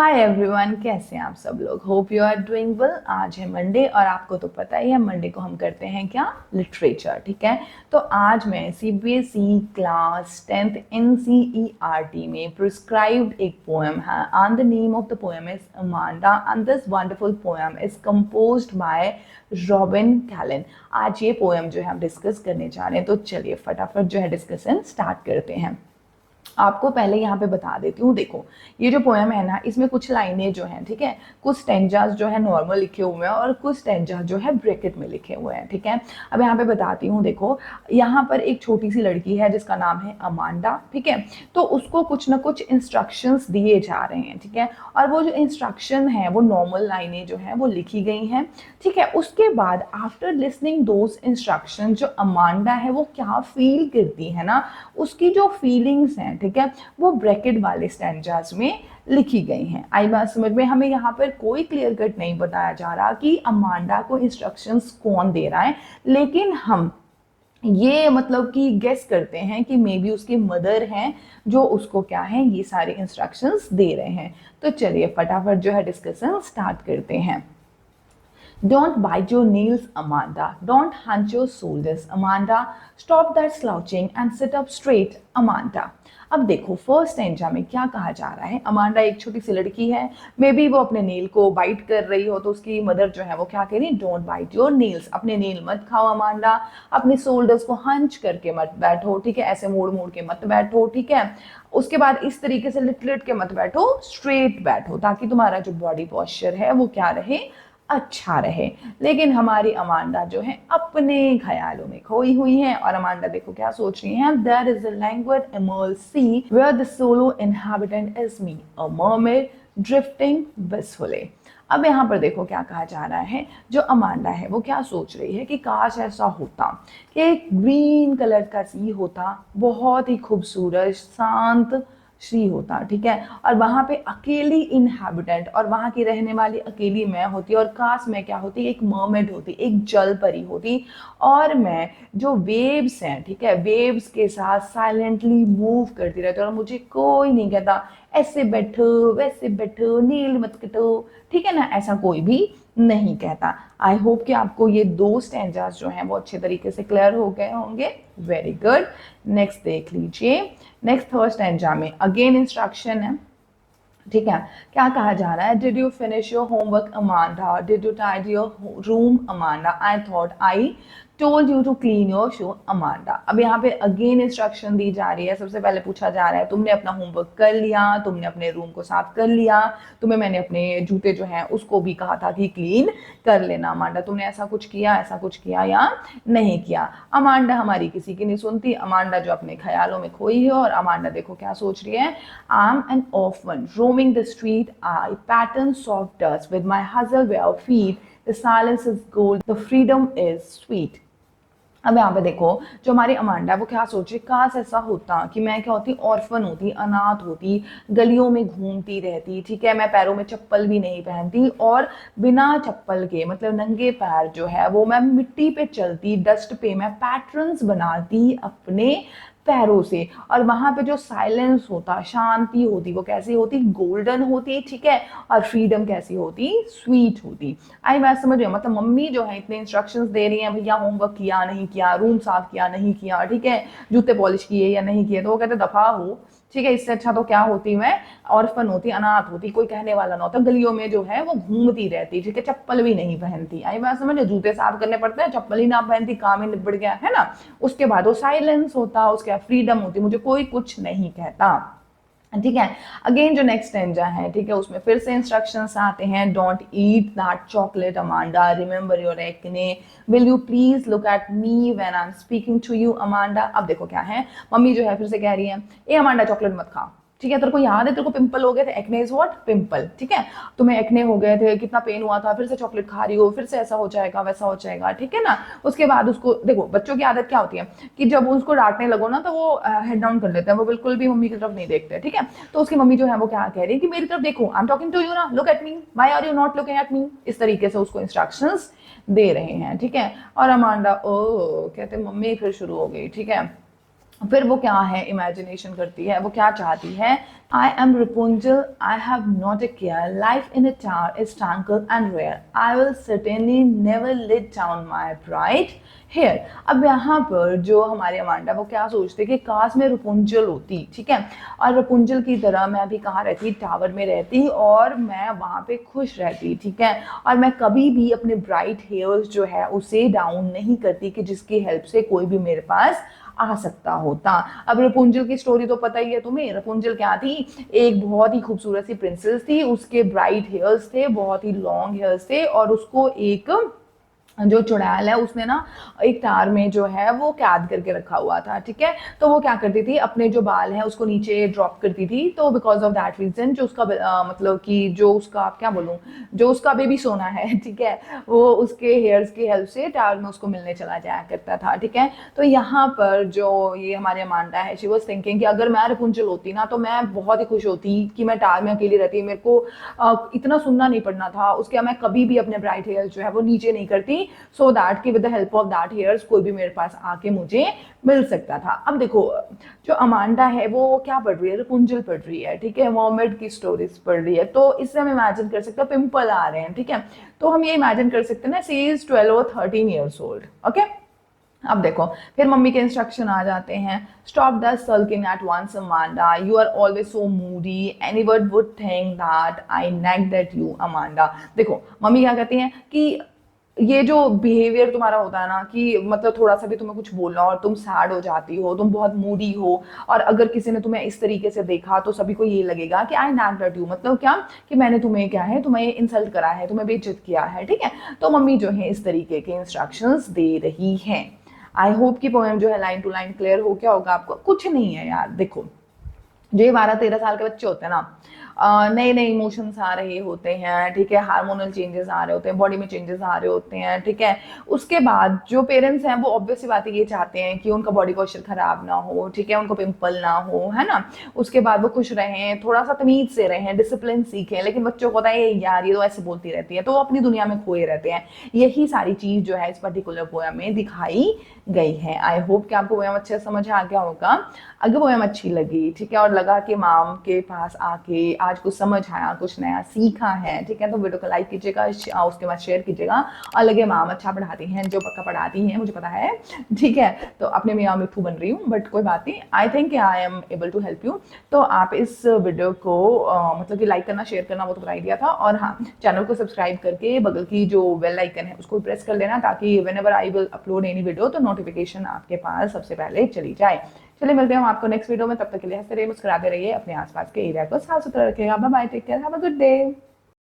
Hi everyone, कैसे हैं आप सब लोग। Hope you are doing well. आज है मंडे और आपको तो पता ही है मंडे को हम करते हैं क्या, लिटरेचर। ठीक है, तो आज मैं सीबीएसई क्लास 10th एनसीईआरटी में प्रिस्क्राइब्ड एक पोएम है and the name of the poem is Amanda and this wonderful poem is composed bye robin कैलन। आज ये पोएम जो है हम डिस्कस करने जा रहे हैं, तो चलिए फटाफट जो है डिस्कशन स्टार्ट करते हैं। आपको पहले यहाँ पे बता देती हूँ, देखो ये जो पोएम है ना, इसमें कुछ लाइनें जो हैं, ठीक है, कुछ स्टेंजास जो है नॉर्मल लिखे हुए हैं और कुछ स्टेंजास जो है ब्रैकेट में लिखे हुए हैं। ठीक है, अब यहाँ पे बताती हूँ। देखो यहाँ पर एक छोटी सी लड़की है जिसका नाम है अमांडा। ठीक है, तो उसको कुछ ना कुछ इंस्ट्रक्शंस दिए जा रहे हैं। ठीक है, और वो जो इंस्ट्रक्शन है वो नॉर्मल लाइनें जो है वो लिखी गई हैं। ठीक है, उसके बाद आफ्टर लिसनिंग दोज इंस्ट्रक्शन जो अमांडा है वो क्या फील करती है ना, उसकी जो फीलिंग्स हैं, ठीक है, वो ब्रैकेट वाले स्टैंजास में लिखी गई हैं। आई बात समझ में। हमें यहाँ पर कोई क्लियर कट नहीं बताया जा रहा कि अमांडा को इंस्ट्रक्शंस कौन दे रहा है, लेकिन हम ये मतलब कि गेस करते हैं कि मे बी उसकी मदर हैं जो उसको क्या है ये सारे इंस्ट्रक्शंस दे रहे हैं। तो चलिए फटाफट जो है डिस्कशन स्टार्ट करते हैं। Don't bite your nails, Amanda. Don't hunch your shoulders, Amanda. Stop that slouching and sit up straight, Amanda. अब देखो फर्स्ट स्टेंजा में क्या कहा जा रहा है। अमांडा एक छोटी सी लड़की है, मे बी वो अपने नेल को बाइट कर रही हो, तो उसकी मदर जो है वो क्या कह रही है, डोंट बाइट योर नेल्स, अपने नेल मत खाओ अमांडा, अपने शोल्डर्स को हंच करके मत बैठो। ठीक है, ऐसे मोड़ मोड़ के मत बैठो। ठीक है, उसके बाद इस तरीके से लिट लिट के मत बैठो, स्ट्रेट बैठो, ताकि तुम्हारा जो बॉडी पोस्चर है वो क्या रहे, अच्छा रहे। लेकिन हमारी अमांडा जो है अपने ख्यालों में खोई हुई है, और अमांडा देखो क्या सोच रही है, there is a languid emerald sea where the solo inhabitant is me, a mermaid drifting blissfully. अब यहाँ पर देखो क्या कहा जा रहा है, जो अमांडा है वो क्या सोच रही है कि काश ऐसा होता कि एक ग्रीन कलर का सी होता, बहुत ही खूबसूरत शांत श्री होता। ठीक है, और वहां पे अकेली इनहैबिटेंट और वहां की रहने वाली अकेली मैं होती, और काश मैं क्या होती, एक मर्मेड होती, एक जल परी होती, और मैं जो वेव्स हैं, ठीक है, वेव्स के साथ साइलेंटली मूव करती रहती, और मुझे कोई नहीं कहता ऐसे बैठो वैसे बैठो नील मत कटो। ठीक है ना, ऐसा कोई भी नहीं कहता। आई होप कि आपको ये दो स्टैंजास जो हैं वो अच्छे तरीके से क्लियर हो गए होंगे। वेरी गुड, नेक्स्ट देख लीजिए। नेक्स्ट थर्ड स्टैंजा में अगेन इंस्ट्रक्शन है। ठीक है, क्या कहा जा रहा है, did you finish your homework Amanda, did you tidy your room Amanda, I thought I told you to clean your shoe Amanda. अब यहाँ पे अगेन इंस्ट्रक्शन दी जा रही है। सबसे पहले पूछा जा रहा है, तुमने अपना होमवर्क कर लिया, तुमने अपने रूम को साफ कर लिया, तुम्हें मैंने अपने जूते जो हैं उसको भी कहा था कि क्लीन कर लेना अमांडा, तुमने ऐसा कुछ किया, ऐसा कुछ किया या नहीं किया। अमांडा हमारी किसी की नहीं सुनती, अमांडा जो अपने ख्यालों में खोई है, और अमांडा देखो क्या सोच रही है, I am N orphan roaming the street, I pattern soft dust with my hustle bare feet, the silence is gold, the freedom is sweet। अब यहाँ पे देखो जो हमारी अमांडा वो क्या सोच रही, काश ऐसा होता कि मैं क्या होती, ऑर्फन होती, अनाथ होती, गलियों में घूमती रहती। ठीक है, मैं पैरों में चप्पल भी नहीं पहनती, और बिना चप्पल के मतलब नंगे पैर जो है वो मैं मिट्टी पे चलती, डस्ट पे मैं पैटर्न्स बनाती अपने पैरों से, और वहां पे जो साइलेंस होता, शांति होती, वो कैसी होती, गोल्डन होती। ठीक है, और फ्रीडम कैसी होती, स्वीट होती। आई बात समझ रहे हो, मतलब मम्मी जो है इतने इंस्ट्रक्शंस दे रही हैं, भैया होमवर्क किया नहीं किया, रूम साफ किया नहीं किया, ठीक है, जूते पॉलिश किए या नहीं किए, तो वो कहते दफा हो। ठीक है, इससे अच्छा तो क्या होती मैं, ऑर्फन होती, अनाथ होती, कोई कहने वाला ना होता, गलियों में जो है वो घूमती रहती। ठीक है, चप्पल भी नहीं पहनती। आई बात समझ, जूते साफ करने पड़ते हैं, चप्पल ही ना पहनती, काम ही निबड़ गया है ना। उसके बाद वो साइलेंस होता, उसके बाद फ्रीडम होती, मुझे कोई कुछ नहीं कहता। ठीक है, अगेन जो नेक्स्ट स्टेंजा है, ठीक है, उसमें फिर से इंस्ट्रक्शंस आते हैं, don't eat that chocolate Amanda, remember your acne, will you please look at me when I am speaking to you Amanda. अब देखो क्या है, मम्मी जो है फिर से कह रही है, ए अमांडा चॉकलेट मत खा। ठीक है, तेरे को याद है, तेरे को पिंपल हो गए थे, एक्ने इज व्हाट, पिंपल। ठीक है, तुम्हें एक्ने हो गए थे, कितना पेन हुआ था, फिर से चॉकलेट खा रही हो, फिर से ऐसा हो जाएगा वैसा हो जाएगा। ठीक है ना, उसके बाद उसको देखो, बच्चों की आदत क्या होती है कि जब उसको डांटने लगो ना तो वो हेड डाउन कर लेते हैं, वो बिल्कुल भी मम्मी की तरफ नहीं देखते। ठीक है, तो उसकी मम्मी जो है वो क्या कह रही है कि मेरी तरफ देखो, I am talking to you ना, look at me, why are you not looking at me, इस तरीके से उसको इंस्ट्रक्शंस दे रहे हैं। ठीक है, और अमांडा ओ कहते मम्मी फिर शुरू हो गई। ठीक है, फिर वो क्या है, इमेजिनेशन करती है, वो क्या चाहती है I am Rapunzel, I have not a care. Life in a tower is tranquil and rare. I will certainly never let down my pride. Here, अब यहाँ पर जो हमारे अमांडा वो क्या सोचते कि काश मैं रपुंजल होती, ठीक है, और रपुंजल की तरह मैं भी कहाँ रहती, टावर में रहती और मैं वहाँ पे खुश रहती, ठीक है, और मैं कभी भी अपने ब्राइट हेयर्स जो है उसे डाउन नहीं करती कि जिसकी हेल्प से कोई भी मेरे पास आ सकता होता। अब रपुंजल की स्टोरी तो पता ही है तुम्हें। रपुंजल क्या थी, एक बहुत ही खूबसूरत सी प्रिंसेस थी, उसके ब्राइट हेयर्स थे, बहुत ही लॉन्ग हेयर्स थे, और उसको एक जो चुड़ैल है उसने ना एक तार में जो है वो कैद करके रखा हुआ था, ठीक है, तो वो क्या करती थी, अपने जो बाल हैं उसको नीचे ड्रॉप करती थी, तो बिकॉज ऑफ दैट रीजन जो उसका मतलब कि जो उसका, आप क्या बोलूँ, जो उसका बेबी सोना है, ठीक है, वो उसके हेयर्स की हेल्प से टावर में उसको मिलने चला जाया करता था, ठीक है। तो यहाँ पर जो ये हमारे अमांडा है, शी वॉज थिंकिंग कि अगर मैं रपुंजल होती ना तो मैं बहुत ही खुश होती कि मैं टावर में अकेली रहती, मेरे को इतना सुनना नहीं पड़ना था, उसके मैं कभी भी अपने ब्राइट हेयर्स जो है वो नीचे नहीं करती, सो दैट कि with the help of that hairs कोई भी मेरे पास आके मुझे मिल सकता था। अब देखो, जो अमांडा है वो क्या पढ़ रही है, रपुंजल पढ़ रही है, ठीक है, मर्मेड की स्टोरीज पढ़ रही है, तो इससे हम इमेजिन कर सकते हैं पिंपल आ रहे हैं, ठीक है, तो हम ये इमेजिन कर सकते हैं ना, सी इज 12 और 13 ईयर्स ओल्ड, ओके। अब देखो, फिर मम्मी के इंस्ट्रक्शन आ जाते हैं, stop the sulking at once Amanda, you are always so moody, anyone would think that I nagged at you Amanda. देखो मम्मी क्या कहती हैं कि ये जो बिहेवियर तुम्हारा होता है ना, कि मतलब थोड़ा सा भी तुम्हें कुछ बोलना और तुम सैड हो जाती हो, तुम बहुत मूडी हो, और अगर किसी ने तुम्हें इस तरीके से देखा तो सभी को ये लगेगा कि आई nagged at you, मतलब क्या, कि मैंने तुम्हें क्या है, तुम्हें इंसल्ट करा है, तुम्हें बेइज्जत किया है, ठीक है। तो मम्मी जो है इस तरीके के इंस्ट्रक्शंस दे रही हैं। आई होप की पोएम जो है लाइन टू लाइन क्लियर हो गया होगा आपको। कुछ नहीं है यार, देखो जो ये 12-13 साल के बच्चे होते हैं ना, नए नए इमोशंस आ रहे होते हैं, ठीक है, हार्मोनल चेंजेस आ रहे होते हैं, बॉडी में चेंजेस आ रहे होते हैं, ठीक है, उसके बाद जो पेरेंट्स हैं वो ऑब्वियस सी बात है ये चाहते हैं कि उनका बॉडी पोस्चर खराब ना हो, ठीक है, उनको पिंपल ना हो, है ना, उसके बाद वो खुश रहें, थोड़ा सा तमीज से रहें, डिसिप्लिन सीखें, लेकिन बच्चों को होता है यार ये तो ऐसे बोलती रहती है, तो वो अपनी दुनिया में खोए रहते हैं। यही सारी चीज जो है इस पर्टिकुलर पोएम में दिखाई गई है। आई होप कि आपको पोएम अच्छे से समझ आ गया होगा। अगर पोएम अच्छी लगी, ठीक है, और लगा कि माम के पास आके आज कुछ समझ आया, कुछ नया सीखा है, ठीक है, तो वीडियो को लाइक कीजिएगा, उसके बाद शेयर कीजिएगा, और लगे माम अच्छा पढ़ाती हैं, जो पक्का पढ़ाती हैं मुझे पता है, ठीक है, तो अपने मियाँ मिठू बन रही हूँ, बट कोई बात नहीं, I think I am able to help you. तो आप इस वीडियो को मतलब कि लाइक करना, शेयर करना वो तो बता ही दिया था, और हाँ, चैनल को सब्सक्राइब करके बगल की जो बेल आइकन है उसको प्रेस कर लेना, ताकि when ever I will upload any video तो नोटिफिकेशन आपके पास सबसे पहले चली जाए। चलिए मिलते हैं हम आपको नेक्स्ट वीडियो में, तब तक के लिए हंसते रहिए, मुस्कुराते रहिए, अपने आसपास के एरिया को साफ सुथरा रखिएगा। Bye bye, take care, have a good day.